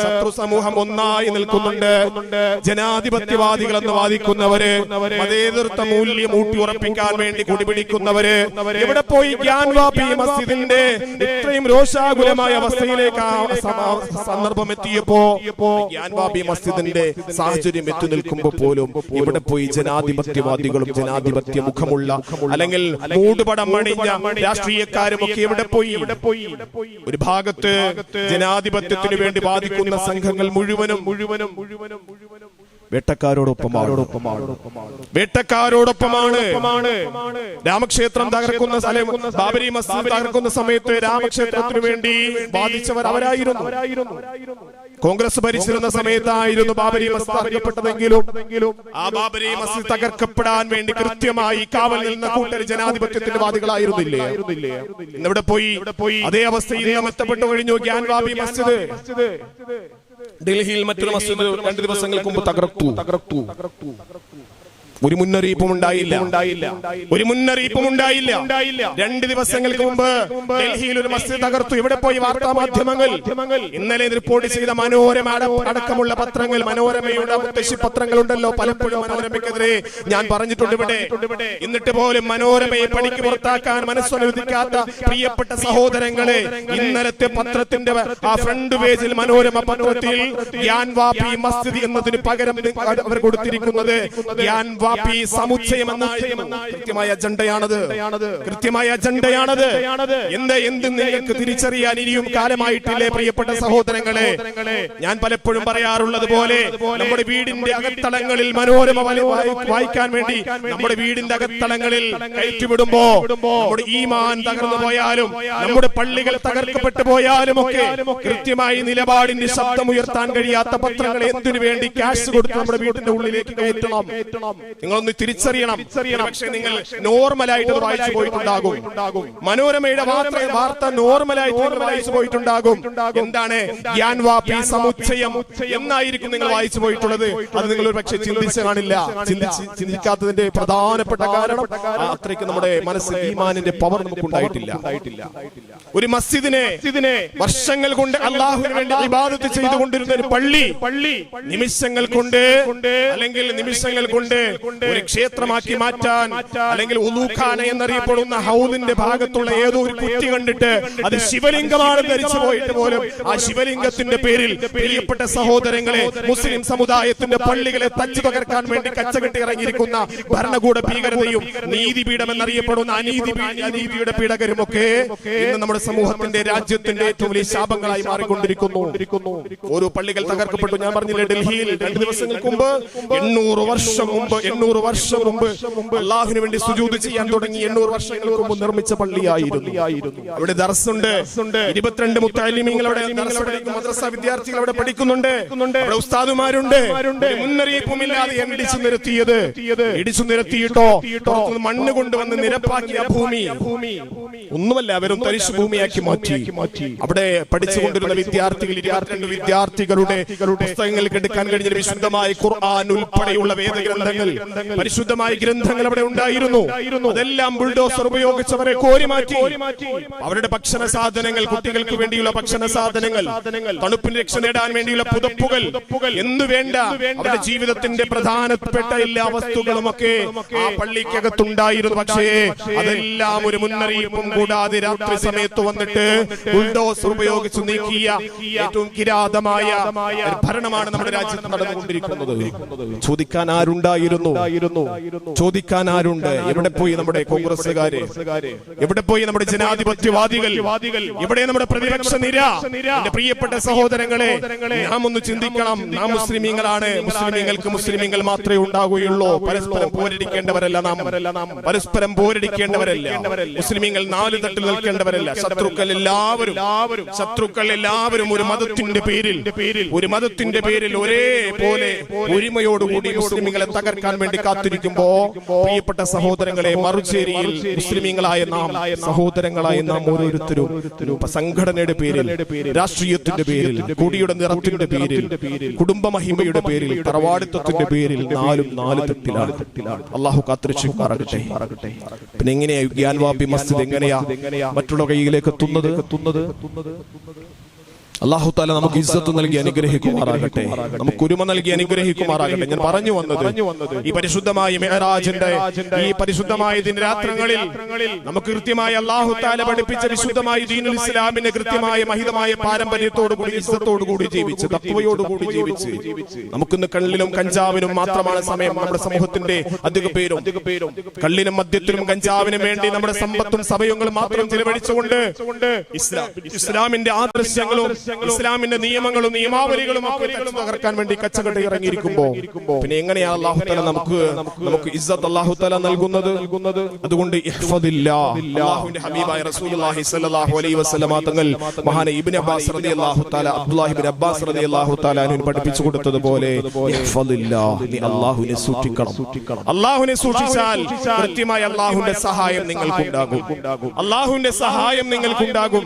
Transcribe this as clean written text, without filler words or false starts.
ശത്രു സമൂഹം ഒന്നായി നിൽക്കുന്നുണ്ട്. ജനാധിപത്യവാദികൾ എന്ന് വാദിക്കുന്നവര്, മതേതരത്വ മൂല്യം ഊട്ടിയുറപ്പിക്കാൻ വേണ്ടി കുടിപിടിക്കുന്നവര് ഇവിടെ പോയി ഗ്യാൻവാപി മസ്ജിദിന്റെ ഇത്രയും രോഷാകുലമായ അവസ്ഥയിലേക്ക് സന്ദർഭം എത്തിയപ്പോ ഗ്യാൻവാപി മസ്ജിദിന്റെ സാഹചര്യം എത്തി നിൽക്കുമ്പോൾ പോലും ഇവിടെ പോയി ജനാധിപത്യവാദികളും ജനാധിപത്യ മുഖമുള്ള അല്ലെങ്കിൽ മൂടുപടം അണിഞ്ഞ രാഷ്ട്രീയക്കാരും ഒക്കെ ഇവിടെ പോയി ഒരു ഭാഗത്ത് ജനാധിപത്യത്തിന് വേണ്ടി വാദിക്കുന്ന സംഘങ്ങൾ മുഴുവനും വേട്ടക്കാരോടൊപ്പമാണ്. രാമക്ഷേത്രം തകർക്കുന്ന ബാബരി മസ്ജിദ് തകർക്കുന്ന സമയത്ത് രാമക്ഷേത്രത്തിനു വേണ്ടി വാദിച്ചവർ അവരായിരുന്നു. കോൺഗ്രസ് ഭരിച്ചിരുന്ന സമയത്തായിരുന്നു ബാബരി മസ്ജിദ് തകർക്കപ്പെട്ടതെങ്കിലും ആ ബാബരി മസ്ജിദ് തകർക്കപ്പെടാൻ വേണ്ടി കൃത്യമായി കാവൽ നിന്ന കൂട്ടർ ജനാധിപത്യത്തിന്റെ വാദികളായിരുന്നില്ലേ? ഇന്നിവിടെ പോയി അതേ അവസ്ഥയിൽ എത്തപ്പെട്ടു കഴിഞ്ഞു. ഗ്യാൻവാപി മസ്ജിദ് ഡൽഹിയിൽ മറ്റൊരു മസ്ജിദ് 2 ദിവസങ്ങൾക്ക് മുമ്പ് തകർത്തു. ഒരു മുന്നറിയിപ്പും ഉണ്ടായില്ല. 2 ദിവസങ്ങൾക്ക് മുമ്പ് ഡൽഹിയിൽ ഒരു മസ്ജിദ് തകർത്തു. ഇവിടെ പോയി വാർത്താ മാധ്യമങ്ങൾ ഇന്നലെ റിപ്പോർട്ട് ചെയ്ത മനോരമ അടക്കമുള്ള പത്രങ്ങൾ, മനോരമയുടെ മുത്തശ്ശി പത്രങ്ങളുണ്ടല്ലോ, പലപ്പോഴും മനോരമയ്ക്കെതിരെ ഞാൻ പറഞ്ഞിട്ടുണ്ട് ഇവിടെ. എന്നിട്ട് പോലും മനോരമയെ പണിക്ക് പുറത്താക്കാൻ മനസ്സനുവദിക്കാത്ത പ്രിയപ്പെട്ട സഹോദരങ്ങളെ, ഇന്നലത്തെ പത്രത്തിന്റെ ആ ഫ്രണ്ട് പേജിൽ മനോരമ പത്രത്തിൽ ഗ്യാൻവാപി മസ്ജിദ് എന്നതിന് പകരം അവർ കൊടുത്തിരിക്കുന്നത് ഗ്യാൻവാപി സമുച്ചയം എന്നായിരുന്നു. കൃത്യമായ അജണ്ടയാണത്. എന്ത് നിങ്ങൾക്ക് തിരിച്ചറിയാൻ ഇനിയും കാലമായിട്ടില്ലേ പ്രിയപ്പെട്ട സഹോദരങ്ങളെ? ഞാൻ പലപ്പോഴും പറയാറുള്ളത് പോലെ നമ്മുടെ വീടിന്റെ അകത്തളങ്ങളിൽ മനോരമ വായിക്കാൻ വേണ്ടി നമ്മുടെ വീടിന്റെ അകത്തളങ്ങളിൽ കയറ്റിവിടുമ്പോ നമ്മുടെ ഈമാൻ തകർന്നു പോയാലും നമ്മുടെ പള്ളികൾ തകർക്കപ്പെട്ടു പോയാലും ഒക്കെ കൃത്യമായി നിലപാടിന്റെ ശബ്ദമുയർത്താൻ കഴിയാത്ത പത്രങ്ങൾ എന്തിനു വേണ്ടി ക്യാഷ് കൊടുത്ത് നമ്മുടെ വീടിന്റെ ഉള്ളിലേക്ക് കയറ്റണം? നിങ്ങളൊന്ന് തിരിച്ചറിയണം. പക്ഷേ നിങ്ങൾ നോർമലായിട്ട് വായിച്ചു പോയിട്ടുണ്ടാകും. മനോരമയുടെ വാർത്ത നോർമലായിട്ട് വായിച്ചു പോയിട്ടുണ്ടാകും. എന്താണ് ഗ്യാൻവാപി സമുച്ചയം എന്നായിരിക്കും നിങ്ങൾ വായിച്ചു പോയിട്ടുള്ളത്. അത് നിങ്ങൾ ഒരു പക്ഷേ ചിന്തിച്ചു കാണില്ല. ചിന്തിക്കാത്തതിന്റെ പ്രധാനപ്പെട്ട കാരണം അത്രയ്ക്ക് നമ്മുടെ മനസ്സിൽ ഈമാനിന്റെ പവർ നമുക്ക് ഉണ്ടായിട്ടില്ല. ഒരു മസ്ജിദിനെ വർഷങ്ങൾ കൊണ്ട് അല്ലാഹുവിന് വേണ്ടി ഇബാദത്ത് ചെയ്തുകൊണ്ടിരുന്ന ഒരു പള്ളി നിമിഷങ്ങൾ കൊണ്ട് ഒരു ക്ഷേത്രമാക്കി മാറ്റാൻ, അല്ലെങ്കിൽ ഉലൂഖാന എന്നറിയപ്പെടുന്ന ഹൗദിന്റെ ഭാഗത്തുള്ള ഏതോ ഒരു കുറ്റി കണ്ടിട്ട് അത് ശിവലിംഗമാണ് ധരിച്ചു പോയിട്ട് പോലും ആ ശിവലിംഗത്തിന്റെ പേരിൽ പ്രിയപ്പെട്ട സഹോദരങ്ങളെ, മുസ്ലിം സമുദായത്തിന്റെ പള്ളികളെ തച്ചു തകർക്കാൻ വേണ്ടി കച്ചകെട്ടി ഇറങ്ങിയിരിക്കുന്ന ഭരണകൂട ഭീകരതയും നീതിപീഠം എന്നറിയപ്പെടുന്ന അനീതിയുടെ പീഡകരുമൊക്കെ ഇന്ന് നമ്മുടെ സമൂഹത്തിന്റെ രാജ്യത്തിന്റെ ഏറ്റവും വലിയ ശാപങ്ങളായി മാറിക്കൊണ്ടിരിക്കുന്നു. ഓരോ പള്ളികൾ തകർക്കപ്പെട്ടു. ഞാൻ പറഞ്ഞില്ലേ, ഡൽഹിയിൽ 2 ദിവസങ്ങൾക്ക് മുമ്പ് 800 വർഷം മുമ്പ് അല്ലാഹുവിന് വേണ്ടി സുജൂദ് ചെയ്യാൻ തുടങ്ങി 800 വർഷങ്ങൾക്ക് മുമ്പ് നിർമ്മിച്ച പള്ളിയായിരുന്നു. അവിടെ ദർസുണ്ട്. 22 മുത്തഅല്ലിമീങ്ങൾ അവിടെ മദ്രസ വിദ്യാർത്ഥികൾ അവിടെ പഠിക്കുന്നുണ്ട്. അവിടെ ഉസ്താദുമാരുണ്ട്. മുന്നറിയിപ്പുമില്ലാതെ ഇടിച്ചു നിരത്തിയിട്ടോ മണ്ണ് കൊണ്ടുവന്ന് നിരപ്പാക്കിയ ഭൂമി ഒന്നുമല്ല, അവരും തരിശു ഭൂമിയാക്കി മാറ്റി. അവിടെ പഠിച്ചുകൊണ്ടിരുന്ന 22 വിദ്യാർത്ഥികളുടെ പുസ്തകങ്ങൾ എടുക്കാൻ കഴിഞ്ഞ വിശുദ്ധമായ ഖുർആൻ ഉൾപ്പെടെയുള്ള വേദഗ്രന്ഥങ്ങൾ, പരിശുദ്ധമായ ഗ്രന്ഥങ്ങൾ അവിടെ ഉണ്ടായിരുന്നു. അതെല്ലാം ബുൾഡോസർ ഉപയോഗിച്ച് അവരെ കോരിമാറ്റി. അവരുടെ ഭക്ഷണ സാധനങ്ങൾ, കുട്ടികൾക്ക് വേണ്ടിയുള്ള ഭക്ഷണ സാധനങ്ങൾ, തണുപ്പിന് രക്ഷ നേടാൻ വേണ്ടിയുള്ള പുതപ്പുകൾ എന്നു വേണ്ട അവരുടെ ജീവിതത്തിന്റെ പ്രധാനപ്പെട്ട എല്ലാ വസ്തുക്കളും ഒക്കെ ആ പള്ളിക്കകത്തുണ്ടായിരുന്നു. പക്ഷേ അതെല്ലാം ഒരു മുന്നറിയിപ്പും കൂടാതെ രാത്രി സമയത്ത് വന്നിട്ട് ബുൾഡോസർ ഉപയോഗിച്ച് നീക്കിയ ഏറ്റവും കിരാതമായ ഭരണമാണ് നമ്മുടെ രാജ്യത്ത് നടന്നുകൊണ്ടിരിക്കുന്നത്. ചോദിക്കാൻ ആരുണ്ട്? എവിടെ പോയി നമ്മുടെ കോൺഗ്രസുകാര്? എവിടെ പോയി നമ്മുടെ ജനാധിപത്യവാദികൾ? എവിടെ നമ്മുടെ പ്രതിപക്ഷ നിര? എന്റെ പ്രിയപ്പെട്ട സഹോദരങ്ങളെ, നാം ഒന്ന് ചിന്തിക്കണം. നാം മുസ്ലിമീങ്ങളാണ്. മുസ്ലിമീങ്ങൾ മാത്രമേ ഉണ്ടാകുകയുള്ളൂ. പരസ്പരം പോരടിക്കേണ്ടവരല്ല. മുസ്ലിമീങ്ങൾ 4 തട്ടിൽ നിൽക്കേണ്ടവരല്ല. ശത്രുക്കൾ എല്ലാവരും ഒരു മതത്തിന്റെ പേരിൽ ഒരേപോലെ ഒരുമയോടുകൂടി മുസ്ലിമീങ്ങളെ തകർക്കാൻ വേണ്ടി കാത്തിരിക്കുമ്പോ പ്രിയപ്പെട്ട സഹോദരങ്ങളെ, മറുചേരിയിൽ മുസ്ലിമീങ്ങളായ നാം, സഹോദരങ്ങളായ നാം ഓരോരുത്തരും സംഘടനയുടെ പേരിൽ, രാഷ്ട്രീയത്തിന്റെ പേരിൽ, കൊടിയുടെ നിറത്തിന്റെ പേരിൽ, കുടുംബ മഹിമയുടെ പേരിൽ, തറവാടിത്വത്തിന്റെ പേരിൽ 4 തട്ടിലാണ്. അള്ളാഹു കാത്തുരക്ഷിക്കുമാറാകട്ടെ. പിന്നെ എങ്ങനെയാ ഗ്യാൻവാപി മസ്ജിദ് എങ്ങനെയാ മറ്റുള്ള കൈയിലേക്ക് എത്തുന്നത്? അല്ലാഹു തആല നമുക്ക് ഇസ്സത്ത് നൽകി അനുഗ്രഹിക്കുമാറാകട്ടെ, നമുക്ക് ഉരുമ നൽകി അനുഗ്രഹിക്കുമാറാകട്ടെ. ഞാൻ പറഞ്ഞു വന്നത് ഈ പരിശുദ്ധമായ മിഅ്റാജിന്റെ ഈ പരിശുദ്ധമായ ദിനരാത്രങ്ങളിൽ നമുക്ക് കൃത്യമായി അല്ലാഹു തആല പഠിപ്പിച്ച വിശുദ്ധമായ ദീനുൽ ഇസ്ലാമിന്റെ കൃത്യമായ മഹിതമായ പാരമ്പര്യത്തോടു കൂടി ഇസ്സത്തോടു കൂടി ജീവിച്ച് തഖ്വയോടു കൂടി ജീവിച്ച് നമുക്കിന്ന് കള്ളിലും കഞ്ചാവിനും മാത്രമാണ് സമയം. നമ്മുടെ സമൂഹത്തിന്റെ അധിക പേരും കള്ളിനും മദ്യത്തിനും കഞ്ചാവിനും വേണ്ടി നമ്മുടെ സമ്പത്തും സമയങ്ങളും മാത്രം ചെലവഴിച്ചുകൊണ്ട് ഇസ്ലാമിന്റെ ആദർശങ്ങളും ഇസ്ലാമിന്റെ നിയമങ്ങളും നിയമാവലികളും ഒക്കെ തകർക്കാൻ വേണ്ടി കച്ചകെട്ടി ഇറങ്ങിയിരിക്കുമ്പോ പിന്നെ എങ്ങനെയാണ് അല്ലാഹു തആല നമുക്ക് ഇസ്സത്ത് അല്ലാഹു തആല നൽകുന്നത്? അതുകൊണ്ട് അല്ലാഹുവിന്റെ ഹബീബായ റസൂലുള്ളാഹി സ്വല്ലല്ലാഹു അലൈഹി വസല്ലമ തങ്ങൾ മഹാനായ ഇബ്നു അബ്ബാസ് റളിയല്ലാഹു തആല അബ്ദുല്ലാഹി ഇബ്നു അബ്ബാസ് റളിയല്ലാഹു തആല അൻഹു പഠിപ്പിച്ചു കൊടുത്തതുപോലെ നീ അല്ലാഹുവിനെ സൂക്ഷിക്കണം. അല്ലാഹുവിനെ സൂക്ഷിച്ചാൽ കൃത്യമായി അല്ലാഹുവിന്റെ സഹായം നിങ്ങൾക്കുണ്ടാകും. അല്ലാഹുവിന്റെ സഹായം നിങ്ങൾക്കുണ്ടാകും.